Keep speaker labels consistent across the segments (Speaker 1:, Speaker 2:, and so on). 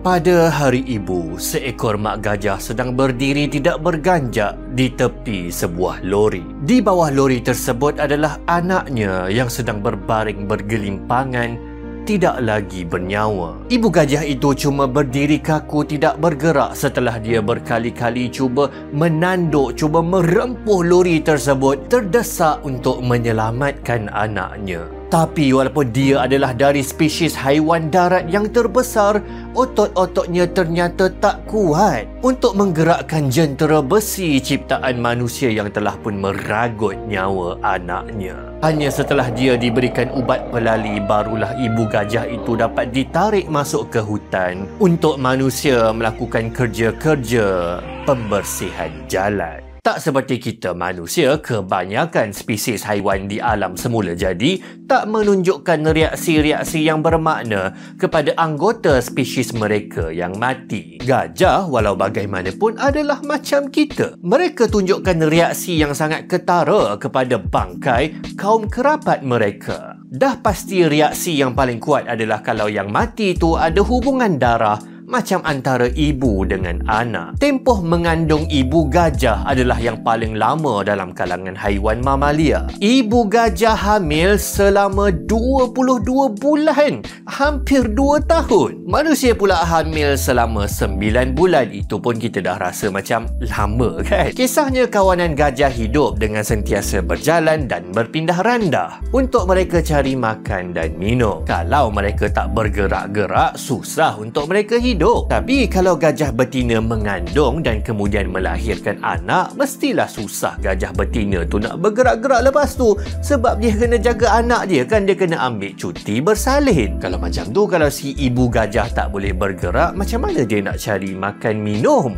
Speaker 1: Pada Hari Ibu, seekor mak gajah sedang berdiri tidak berganjak di tepi sebuah lori. Di bawah lori tersebut adalah anaknya yang sedang berbaring bergelimpangan, tidak lagi bernyawa. Ibu gajah itu cuma berdiri kaku tidak bergerak setelah dia berkali-kali cuba menanduk, cuba merempuh lori tersebut, terdesak untuk menyelamatkan anaknya. Tapi walaupun dia adalah dari spesies haiwan darat yang terbesar, otot-ototnya ternyata tak kuat untuk menggerakkan jentera besi ciptaan manusia yang telah pun meragut nyawa anaknya. Hanya setelah dia diberikan ubat pelali, barulah ibu gajah itu dapat ditarik masuk ke hutan untuk manusia melakukan kerja-kerja pembersihan jalan. Tak seperti kita manusia, kebanyakan spesies haiwan di alam semula jadi tak menunjukkan reaksi-reaksi yang bermakna kepada anggota spesies mereka yang mati. Gajah walau bagaimanapun adalah macam kita. Mereka tunjukkan reaksi yang sangat ketara kepada bangkai kaum kerabat mereka. Dah pasti reaksi yang paling kuat adalah kalau yang mati itu ada hubungan darah macam antara ibu dengan anak. Tempoh mengandung ibu gajah adalah yang paling lama dalam kalangan haiwan mamalia. Ibu gajah hamil selama 22 bulan, hampir 2 tahun. Manusia pula hamil selama 9 bulan. Itu pun kita dah rasa macam lama kan? Kisahnya kawanan gajah hidup dengan sentiasa berjalan dan berpindah randah untuk mereka cari makan dan minum. Kalau mereka tak bergerak-gerak, susah untuk mereka hidup. Tapi kalau gajah betina mengandung dan kemudian melahirkan anak, mestilah susah gajah betina tu nak bergerak-gerak lepas tu, sebab dia kena jaga anak dia kan, dia kena ambil cuti bersalin. Kalau macam tu, kalau si ibu gajah tak boleh bergerak, macam mana dia nak cari makan minum?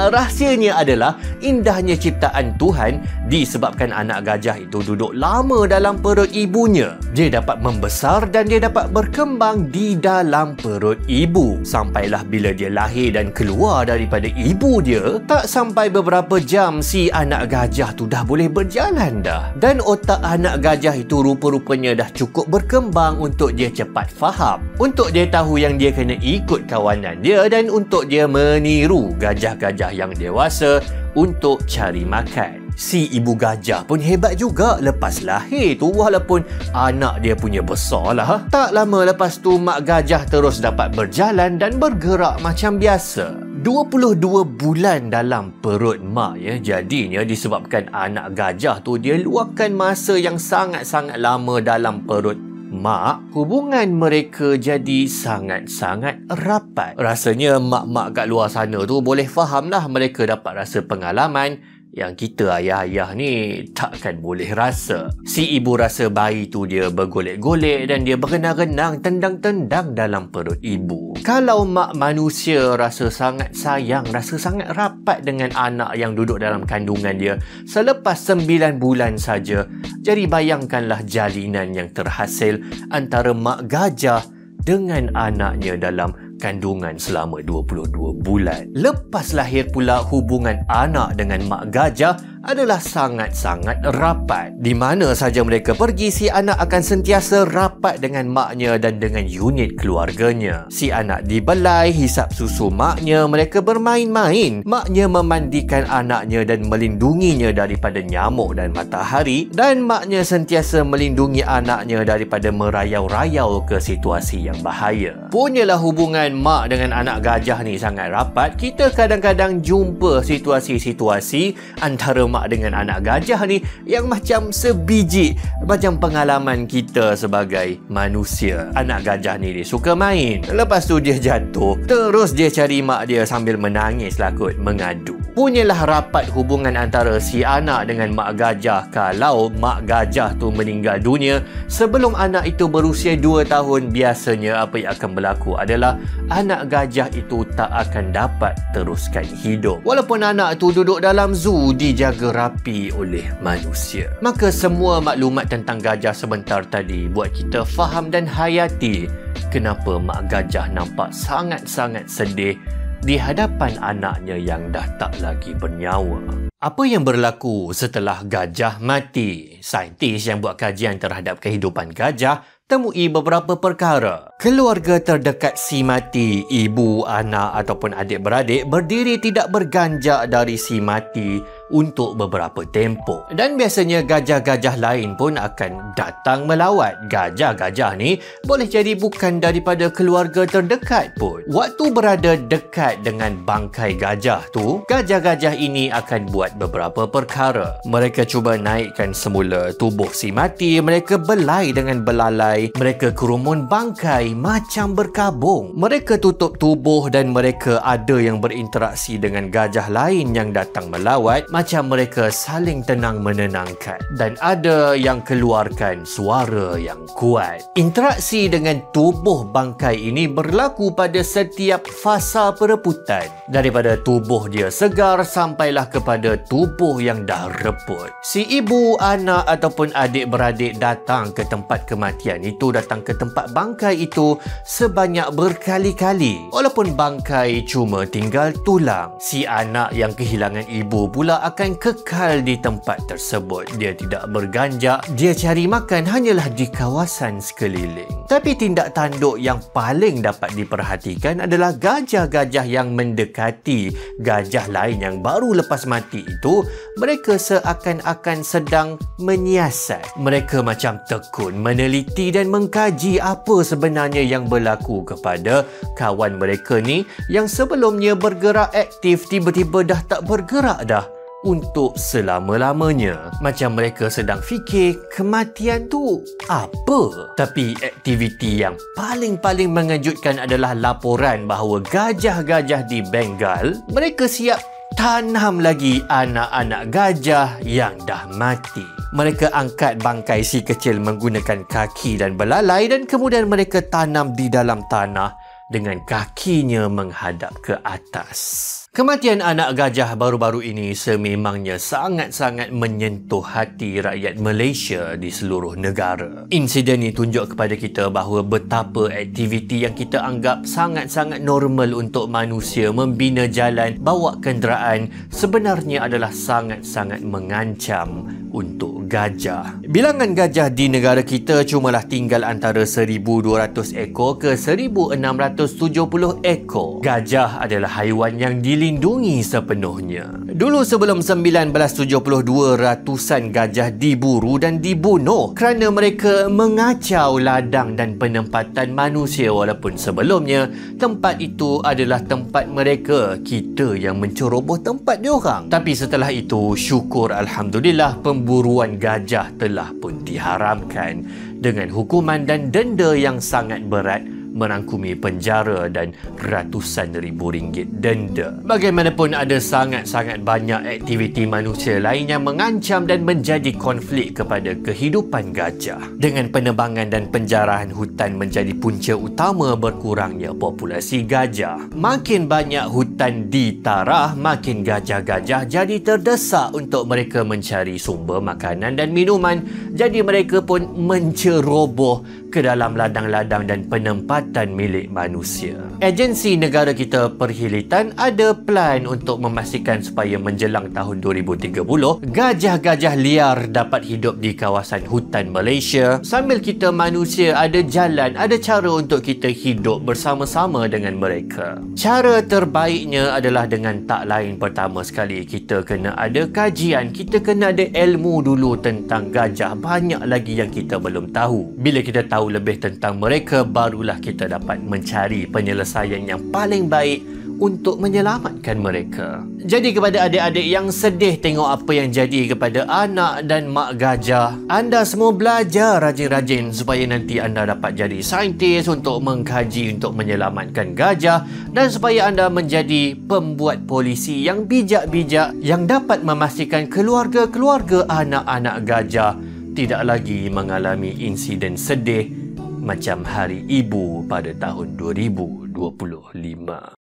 Speaker 1: Rahsianya adalah indahnya ciptaan Tuhan disebabkan anak gajah itu duduk lama dalam perut ibunya. Dia dapat membesar dan dia dapat berkembang di dalam perut ibu. Sampailah bila dia lahir dan keluar daripada ibu dia, tak sampai beberapa jam si anak gajah tu dah boleh berjalan dah. Dan otak anak gajah itu rupa-rupanya dah cukup berkembang untuk dia cepat faham, untuk dia tahu yang dia kena ikut kawanan dia dan untuk dia meniru gajah-gajah yang dewasa untuk cari makan. Si ibu gajah pun hebat juga lepas lahir tu, walaupun anak dia punya besar lah. Tak lama lepas tu mak gajah terus dapat berjalan dan bergerak macam biasa. 22 bulan dalam perut mak ya. Jadinya disebabkan anak gajah tu dia luangkan masa yang sangat-sangat lama dalam perut mak, hubungan mereka jadi sangat-sangat rapat. Rasanya mak-mak kat luar sana tu boleh faham lah, mereka dapat rasa pengalaman yang kita ayah-ayah ni takkan boleh rasa. Si ibu rasa bayi tu dia bergolek-golek dan dia berenang-renang, tendang-tendang dalam perut ibu. Kalau mak manusia rasa sangat sayang, rasa sangat rapat dengan anak yang duduk dalam kandungan dia selepas 9 bulan saja, jadi bayangkanlah jalinan yang terhasil antara mak gajah dengan anaknya dalam kandungan selama 22 bulan. Lepas lahir pula, hubungan anak dengan mak gajah adalah sangat-sangat rapat. Di mana saja mereka pergi, si anak akan sentiasa rapat dengan maknya dan dengan unit keluarganya. Si anak dibelai, hisap susu maknya, mereka bermain-main. Maknya memandikan anaknya dan melindunginya daripada nyamuk dan matahari, dan maknya sentiasa melindungi anaknya daripada merayau-rayau ke situasi yang bahaya. Punyalah hubungan mak dengan anak gajah ni sangat rapat. Kita kadang-kadang jumpa situasi-situasi antara mak dengan anak gajah ni yang macam sebiji, macam pengalaman kita sebagai manusia. Anak gajah ni dia suka main, lepas tu dia jatuh, terus dia cari mak dia sambil menangis lah kot, mengadu. Punyalah rapat hubungan antara si anak dengan mak gajah. Kalau mak gajah tu meninggal dunia sebelum anak itu berusia 2 tahun, biasanya apa yang akan berlaku adalah anak gajah itu tak akan dapat teruskan hidup. Walaupun anak tu duduk dalam zoo dijaga rapi oleh manusia. Maka semua maklumat tentang gajah sebentar tadi buat kita faham dan hayati kenapa mak gajah nampak sangat-sangat sedih di hadapan anaknya yang dah tak lagi bernyawa. Apa yang berlaku setelah gajah mati? Saintis yang buat kajian terhadap kehidupan gajah temui beberapa perkara. Keluarga terdekat si mati, ibu, anak ataupun adik-beradik berdiri tidak berganjak dari si mati untuk beberapa tempoh. Dan biasanya gajah-gajah lain pun akan datang melawat. Gajah-gajah ni boleh jadi bukan daripada keluarga terdekat pun. Waktu berada dekat dengan bangkai gajah tu, gajah-gajah ini akan buat beberapa perkara. Mereka cuba naikkan semula tubuh si mati, mereka belai dengan belalai, mereka kerumun bangkai macam berkabung. Mereka tutup tubuh dan mereka ada yang berinteraksi dengan gajah lain yang datang melawat, macam mereka saling tenang menenangkan, dan ada yang keluarkan suara yang kuat. Interaksi dengan tubuh bangkai ini berlaku pada setiap fasa perebutan, daripada tubuh dia segar sampailah kepada tubuh yang dah reput. Si ibu, anak ataupun adik-beradik datang ke tempat kematian itu, datang ke tempat bangkai itu sebanyak berkali-kali. Walaupun bangkai cuma tinggal tulang, si anak yang kehilangan ibu pula akan kekal di tempat tersebut. Dia tidak berganjak, dia cari makan hanyalah di kawasan sekeliling. Tapi tindak tanduk yang paling dapat diperhatikan adalah gajah-gajah yang mendekati gajah lain yang baru lepas mati itu. Mereka seakan-akan sedang menyiasat. Mereka macam tekun meneliti dan mengkaji apa sebenarnya yang berlaku kepada kawan mereka ni yang sebelumnya bergerak aktif, tiba-tiba dah tak bergerak dah untuk selama-lamanya. Macam mereka sedang fikir kematian tu apa. Tapi aktiviti yang paling mengejutkan adalah laporan bahawa gajah-gajah di Bengal, mereka siap tanam lagi anak-anak gajah yang dah mati. Mereka angkat bangkai si kecil menggunakan kaki dan belalai dan kemudian mereka tanam di dalam tanah dengan kakinya menghadap ke atas. Kematian anak gajah baru-baru ini sememangnya sangat-sangat menyentuh hati rakyat Malaysia di seluruh negara. Insiden ini tunjuk kepada kita bahawa betapa aktiviti yang kita anggap sangat-sangat normal untuk manusia membina jalan, bawa kenderaan, sebenarnya adalah sangat-sangat mengancam untuk gajah. Bilangan gajah di negara kita cumalah tinggal antara 1,200 ekor ke 1,670 ekor. Gajah adalah haiwan yang dilindungi sepenuhnya. Dulu sebelum 1972, ratusan gajah diburu dan dibunuh kerana mereka mengacau ladang dan penempatan manusia, walaupun sebelumnya tempat itu adalah tempat mereka. Kita yang menceroboh tempat diorang. Tapi setelah itu, syukur Alhamdulillah, pemburuan gajah telah pun diharamkan dengan hukuman dan denda yang sangat berat, merangkumi penjara dan ratusan ribu ringgit denda. Bagaimanapun, ada sangat-sangat banyak aktiviti manusia lain yang mengancam dan menjadi konflik kepada kehidupan gajah. Dengan penebangan dan penjarahan hutan menjadi punca utama berkurangnya populasi gajah. Makin banyak hutan ditarah, makin gajah-gajah jadi terdesak untuk mereka mencari sumber makanan dan minuman. Jadi mereka pun menceroboh ke dalam ladang-ladang dan penempatan milik manusia. Agensi negara kita Perkhilitan ada plan untuk memastikan supaya menjelang tahun 2030, gajah-gajah liar dapat hidup di kawasan hutan Malaysia, sambil kita manusia ada jalan, ada cara untuk kita hidup bersama-sama dengan mereka. Cara terbaiknya adalah dengan tak lain, pertama sekali kita kena ada kajian, kita kena ada ilmu dulu tentang gajah. Banyak lagi yang kita belum tahu. Bila kita tahu lebih tentang mereka, barulah kita dapat mencari penyelesaian yang paling baik untuk menyelamatkan mereka. Jadi kepada adik-adik yang sedih tengok apa yang jadi kepada anak dan mak gajah, anda semua belajar rajin-rajin supaya nanti anda dapat jadi saintis untuk mengkaji untuk menyelamatkan gajah, dan supaya anda menjadi pembuat polisi yang bijak-bijak yang dapat memastikan keluarga-keluarga anak-anak gajah tidak lagi mengalami insiden sedih macam Hari Ibu pada tahun 2025.